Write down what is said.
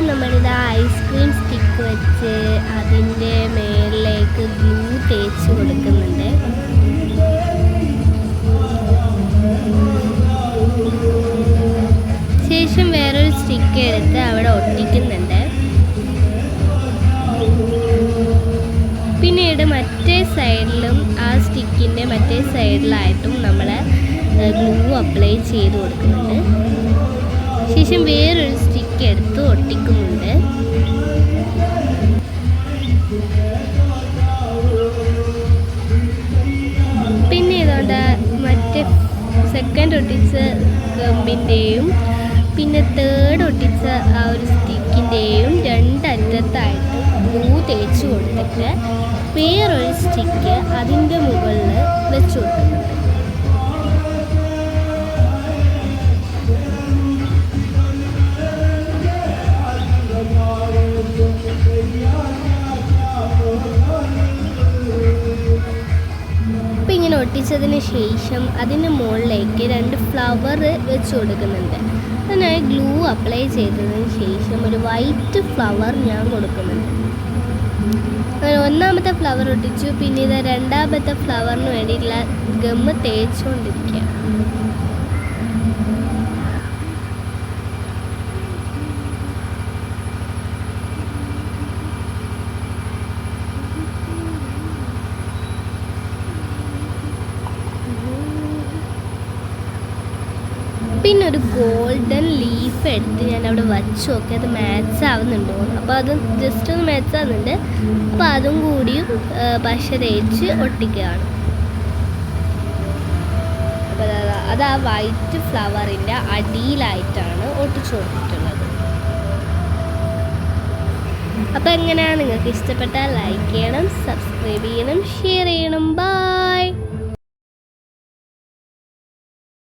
അപ്പം നമ്മളിത് ice cream stick വെച്ച് അതിൻ്റെ മേളിലേക്ക് ഗ്ലൂ തേച്ച് കൊടുക്കുന്നുണ്ട്. ശേഷം വേറൊരു സ്റ്റിക്ക് എടുത്ത് അവിടെ ഒട്ടിക്കുന്നുണ്ട്. പിന്നീട് മറ്റേ സൈഡിലും ആ സ്റ്റിക്കിൻ്റെ മറ്റേ സൈഡിലായിട്ടും നമ്മൾ ഗ്ലൂ അപ്ലൈ ചെയ്ത് കൊടുക്കുന്നുണ്ട്. ശേഷം വേറൊരു സ്റ്റിക്ക് എടുത്ത് ഒട്ടിക്കുന്നുണ്ട്. പിന്നെ ഇതുകൊണ്ട് മറ്റേ സെക്കൻഡ് ഒട്ടിച്ച കമ്പിൻ്റെയും പിന്നെ തേർഡ് ഒട്ടിച്ച ആ ഒരു സ്റ്റിക്കിൻ്റെയും രണ്ടറ്റത്തായിട്ട് ഗ്ലൂ തേച്ച് കൊടുത്തിട്ട് വേറൊരു സ്റ്റിക്ക് അതിൻ്റെ മുകളിൽ വെച്ച് കൊടുക്കുന്നുണ്ട്. അപ്പം ഇങ്ങനെ ഒട്ടിച്ചതിന് ശേഷം അതിന് മുകളിലേക്ക് 2 ഫ്ലവർ വെച്ച് കൊടുക്കുന്നുണ്ട്. അതിനായി ഗ്ലൂ അപ്ലൈ ചെയ്തതിന് ശേഷം ഒരു വൈറ്റ് ഫ്ലവർ ഞാൻ കൊടുക്കുന്നുണ്ട്. ഒന്നാമത്തെ ഫ്ലവർ ഒട്ടിച്ചു. പിന്നെ ഇത് രണ്ടാമത്തെ ഫ്ലവറിന് വേണ്ടിയിട്ടുള്ള ഗമ്മ് തേച്ചുകൊണ്ടിരിക്കുക. പിന്നെ ഒരു ഗോൾഡൻ ലീഫ് എടുത്ത് ഞാൻ അവിടെ വച്ച് നോക്കി അത് മാച്ച് ആവുന്നുണ്ടോ. അപ്പോൾ അത് ജസ്റ്റ് ഒന്ന് മാച്ച് ആവുന്നുണ്ട്. അപ്പോൾ അതും കൂടിയും പശ തേച്ച് ഒട്ടിക്കുകയാണ്. അപ്പോൾ അത് ആ വൈറ്റ് ഫ്ലവറിൻ്റെ അടിയിലായിട്ടാണ് ഒട്ടിച്ചു കൊടുത്തിട്ടുള്ളത്. അപ്പോൾ എങ്ങനെയാണ് നിങ്ങൾക്ക് ഇഷ്ടപ്പെട്ടാൽ ലൈക്ക് ചെയ്യണം, സബ്സ്ക്രൈബ് ചെയ്യണം, ഷെയർ ചെയ്യണം. ബൈ.